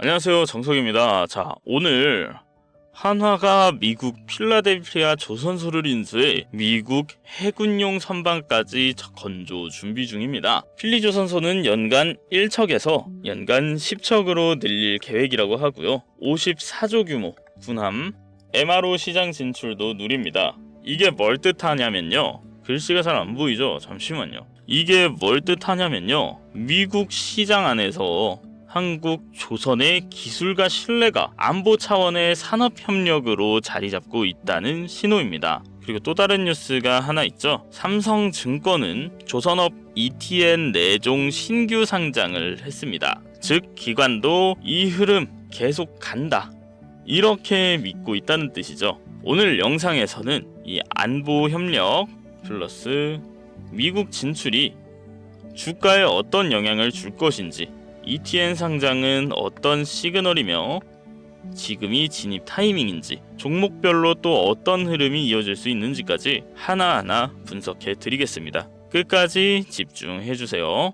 안녕하세요, 정석입니다. 자, 오늘 한화가 미국 필라델피아 조선소를 인수해 미국 해군용 선박까지 건조 준비 중입니다. 필리조선소는 연간 1척에서 연간 10척으로 늘릴 계획이라고 하고요. 54조 규모 군함 MRO 시장 진출도 누립니다. 이게 뭘 뜻하냐면요. 글씨가 잘 안 보이죠? 잠시만요. 이게 뭘 뜻하냐면요. 미국 시장 안에서 한국 조선의 기술과 신뢰가 안보 차원의 산업협력으로 자리잡고 있다는 신호입니다. 그리고 또 다른 뉴스가 하나 있죠. 삼성증권은 조선업 ETN 내종 신규 상장을 했습니다. 즉 기관도 이 흐름 계속 간다, 이렇게 믿고 있다는 뜻이죠. 오늘 영상에서는 이 안보협력 플러스 미국 진출이 주가에 어떤 영향을 줄 것인지, ETN 상장은 어떤 시그널이며 지금이 진입 타이밍인지, 종목별로 또 어떤 흐름이 이어질 수 있는지까지 하나하나 분석해 드리겠습니다. 끝까지 집중해 주세요.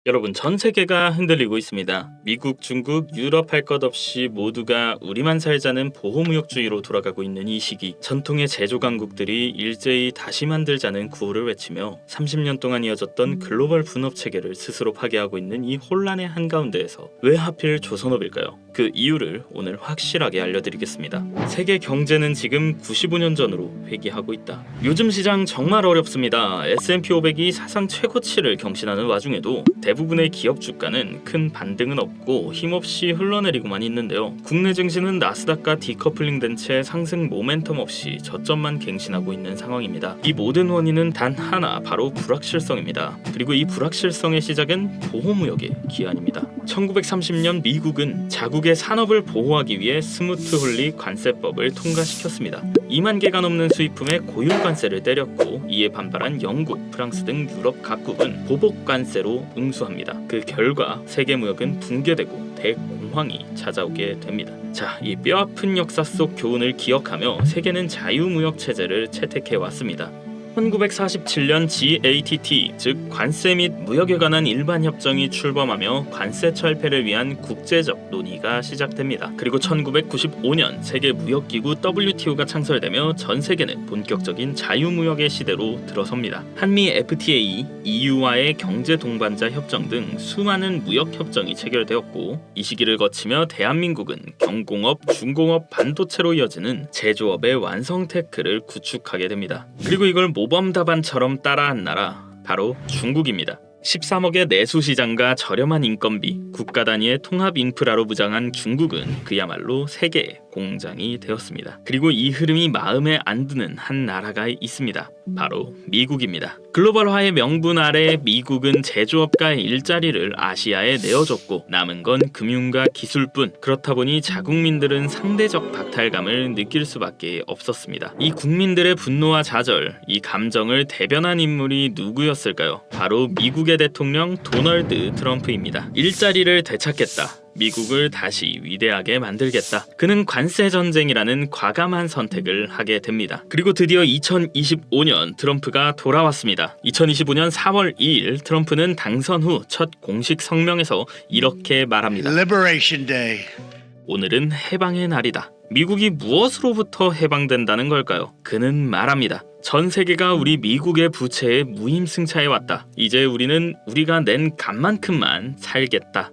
여러분, 전 세계가 흔들리고 있습니다. 미국, 중국, 유럽 할 것 없이 모두가 우리만 살자는 보호무역주의로 돌아가고 있는 이 시기, 전통의 제조 강국들이 일제히 다시 만들자는 구호를 외치며 30년 동안 이어졌던 글로벌 분업 체계를 스스로 파괴하고 있는 이 혼란의 한가운데에서 왜 하필 조선업일까요? 그 이유를 오늘 확실하게 알려드리겠습니다. 세계 경제는 지금 95년 전으로 회귀하고 있다. 요즘 시장 정말 어렵습니다. S&P 500이 사상 최고치를 경신하는 와중에도 대부분의 기업 주가는 큰 반등은 없고 힘없이 흘러내리고만 있는데요. 국내 증시는 나스닥과 디커플링된 채 상승 모멘텀 없이 저점만 갱신하고 있는 상황입니다. 이 모든 원인은 단 하나, 바로 불확실성입니다. 그리고 이 불확실성의 시작은 보호무역의 기한입니다. 1930년 미국은 자국의 산업을 보호하기 위해 스무트 홀리 관세법을 통과시켰습니다. 2만 개가 넘는 수입품에 고유 관세를 때렸고, 이에 반발한 영국, 프랑스 등 유럽 각국은 보복 관세로 응수합니다. 그 결과 세계 무역은 붕괴되고 대공황이 찾아오게 됩니다. 자, 이 뼈아픈 역사 속 교훈을 기억하며 세계는 자유무역 체제를 채택해 왔습니다. 1947년 GATT, 즉 관세 및 무역에 관한 일반 협정이 출범하며 관세 철폐를 위한 국제적 논의가 시작됩니다. 그리고 1995년 세계무역기구 WTO가 창설되며 전 세계는 본격적인 자유무역의 시대로 들어섭니다. 한미 FTA, EU와의 경제 동반자 협정 등 수많은 무역 협정이 체결되었고, 이 시기를 거치며 대한민국은 경공업, 중공업, 반도체로 이어지는 제조업의 완성 테크를 구축하게 됩니다. 그리고 이걸 모범답안처럼 따라한 나라, 바로 중국입니다. 13억의 내수시장과 저렴한 인건비, 국가 단위의 통합 인프라로 무장한 중국은 그야말로 세계의 공장이 되었습니다. 그리고 이 흐름이 마음에 안 드는 한 나라가 있습니다. 바로 미국입니다. 글로벌화의 명분 아래 미국은 제조업가의 일자리를 아시아에 내어줬고, 남은 건 금융과 기술뿐. 그렇다 보니 자국민들은 상대적 박탈감을 느낄 수밖에 없었습니다. 이 국민들의 분노와 좌절, 이 감정을 대변한 인물이 누구였을까요? 바로 미국의 대통령 도널드 트럼프입니다. 일자리를 되찾겠다, 미국을 다시 위대하게 만들겠다. 그는 관세 전쟁이라는 과감한 선택을 하게 됩니다. 그리고 드디어 2025년 트럼프가 돌아왔습니다. 2025년 4월 2일 트럼프는 당선 후 첫 공식 성명에서 이렇게 말합니다. Liberation Day. 오늘은 해방의 날이다. 미국이 무엇으로부터 해방된다는 걸까요? 그는 말합니다. 전 세계가 우리 미국의 부채에 무임승차해 왔다. 이제 우리는 우리가 낸 값만큼만 살겠다.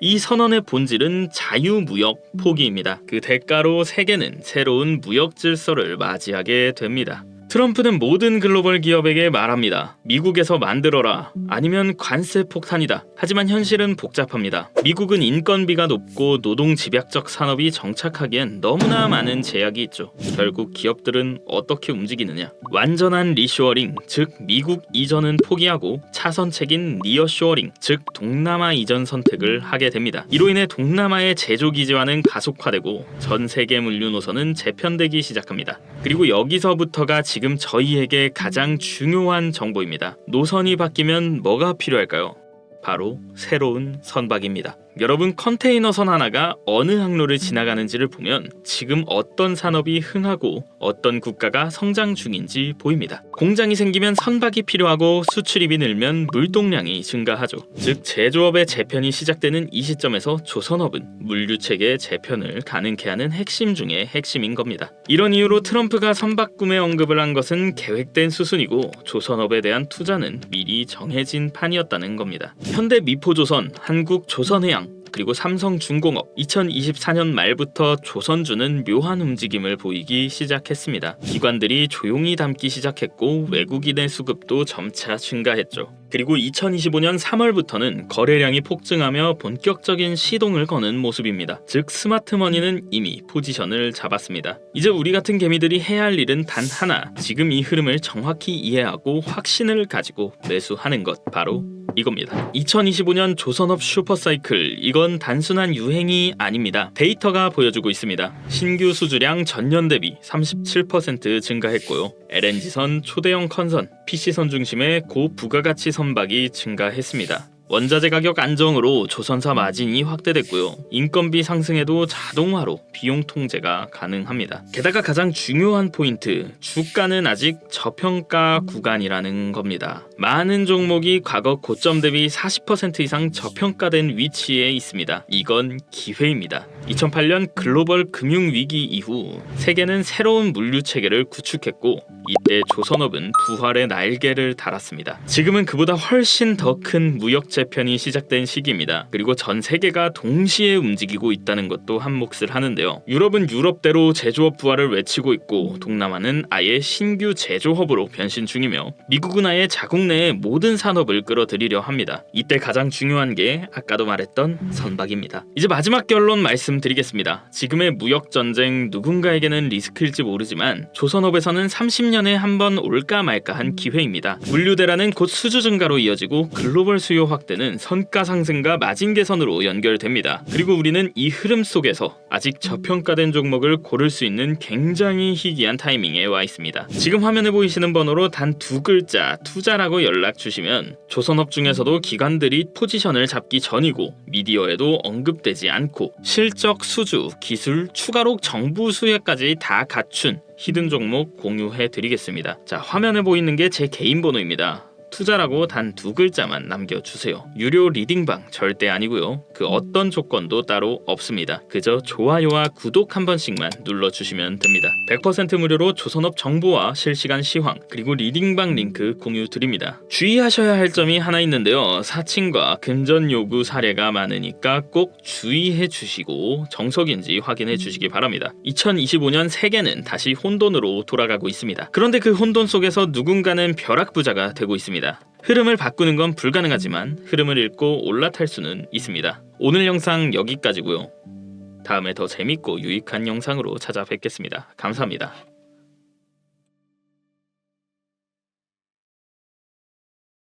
이 선언의 본질은 자유무역 포기입니다. 그 대가로 세계는 새로운 무역 질서를 맞이하게 됩니다. 트럼프는 모든 글로벌 기업에게 말합니다. 미국에서 만들어라, 아니면 관세 폭탄이다. 하지만 현실은 복잡합니다. 미국은 인건비가 높고 노동 집약적 산업이 정착하기엔 너무나 많은 제약이 있죠. 결국 기업들은 어떻게 움직이느냐? 완전한 리쇼어링, 즉 미국 이전은 포기하고 차선책인 니어쇼어링, 즉 동남아 이전 선택을 하게 됩니다. 이로 인해 동남아의 제조 기지화는 가속화되고 전 세계 물류 노선은 재편되기 시작합니다. 그리고 여기서부터가 지금 저희에게 가장 중요한 정보입니다. 노선이 바뀌면 뭐가 필요할까요? 바로 새로운 선박입니다. 여러분 컨테이너선 하나가 어느 항로를 지나가는지를 보면 지금 어떤 산업이 흥하고 어떤 국가가 성장 중인지 보입니다. 공장이 생기면 선박이 필요하고 수출입이 늘면 물동량이 증가하죠. 즉 제조업의 재편이 시작되는 이 시점에서 조선업은 물류체계 재편을 가능케 하는 핵심 중의 핵심인 겁니다. 이런 이유로 트럼프가 선박 구매 언급을 한 것은 계획된 수순이고 조선업에 대한 투자는 미리 정해진 판이었다는 겁니다. 현대 미포조선, 한국조선해양 그리고 삼성중공업 2024년 말부터 조선주는 묘한 움직임을 보이기 시작했습니다. 기관들이 조용히 담기 시작했고 외국인의 수급도 점차 증가했죠. 그리고 2025년 3월부터는 거래량이 폭증하며 본격적인 시동을 거는 모습입니다. 즉 스마트머니는 이미 포지션을 잡았습니다. 이제 우리 같은 개미들이 해야 할 일은 단 하나, 지금 이 흐름을 정확히 이해하고 확신을 가지고 매수하는 것, 바로 이겁니다. 2025년 조선업 슈퍼사이클, 이건 단순한 유행이 아닙니다. 데이터가 보여주고 있습니다. 신규 수주량 전년 대비 37% 증가했고요. LNG선, 초대형 컨선, PC선 중심의 고부가가치 선박이 증가했습니다. 원자재 가격 안정으로 조선사 마진이 확대됐고요. 인건비 상승에도 자동화로 비용 통제가 가능합니다. 게다가 가장 중요한 포인트, 주가는 아직 저평가 구간이라는 겁니다. 많은 종목이 과거 고점 대비 40% 이상 저평가된 위치에 있습니다. 이건 기회입니다. 2008년 글로벌 금융위기 이후 세계는 새로운 물류체계를 구축했고 이때 조선업은 부활의 날개를 달았습니다. 지금은 그보다 훨씬 더 큰 무역 재편이 시작된 시기입니다. 그리고 전 세계가 동시에 움직이고 있다는 것도 한 몫을 하는데요. 유럽은 유럽대로 제조업 부활을 외치고 있고 동남아는 아예 신규 제조업으로 변신 중이며 미국은 아예 자국 내의 모든 산업을 끌어들이려 합니다. 이때 가장 중요한 게 아까도 말했던 선박입니다. 이제 마지막 결론 말씀드리겠습니다. 지금의 무역 전쟁 누군가에게는 리스크일지 모르지만 조선업에서는 30년에 한 번 올까 말까한 기회입니다. 물류 대란은 곧 수주 증가로 이어지고 글로벌 수요 확대는 선가 상승과 마진 개선으로 연결됩니다. 그리고 우리는 이 흐름 속에서 아직 저평가된 종목을 고를 수 있는 굉장히 희귀한 타이밍에 와 있습니다. 지금 화면에 보이시는 번호로 단 두 글자 투자라고 연락 주시면 조선업 중에서도 기관들이 포지션을 잡기 전이고 미디어에도 언급되지 않고 실적 수주, 기술, 추가로 정부 수혜까지 다 갖춘 히든 종목 공유해 드리겠습니다. 자, 화면에 보이는 게 제 개인 번호입니다. 투자라고 단 두 글자만 남겨주세요. 유료 리딩방 절대 아니고요. 그 어떤 조건도 따로 없습니다. 그저 좋아요와 구독 한 번씩만 눌러주시면 됩니다. 100% 무료로 조선업 정보와 실시간 시황 그리고 리딩방 링크 공유 드립니다. 주의하셔야 할 점이 하나 있는데요. 사칭과 금전 요구 사례가 많으니까 꼭 주의해 주시고 정석인지 확인해 주시기 바랍니다. 2025년 세계는 다시 혼돈으로 돌아가고 있습니다. 그런데 그 혼돈 속에서 누군가는 벼락부자가 되고 있습니다. 흐름을 바꾸는 건 불가능하지만 흐름을 읽고 올라탈 수는 있습니다. 오늘 영상 여기까지고요. 다음에 더 재밌고 유익한 영상으로 찾아뵙겠습니다. 감사합니다.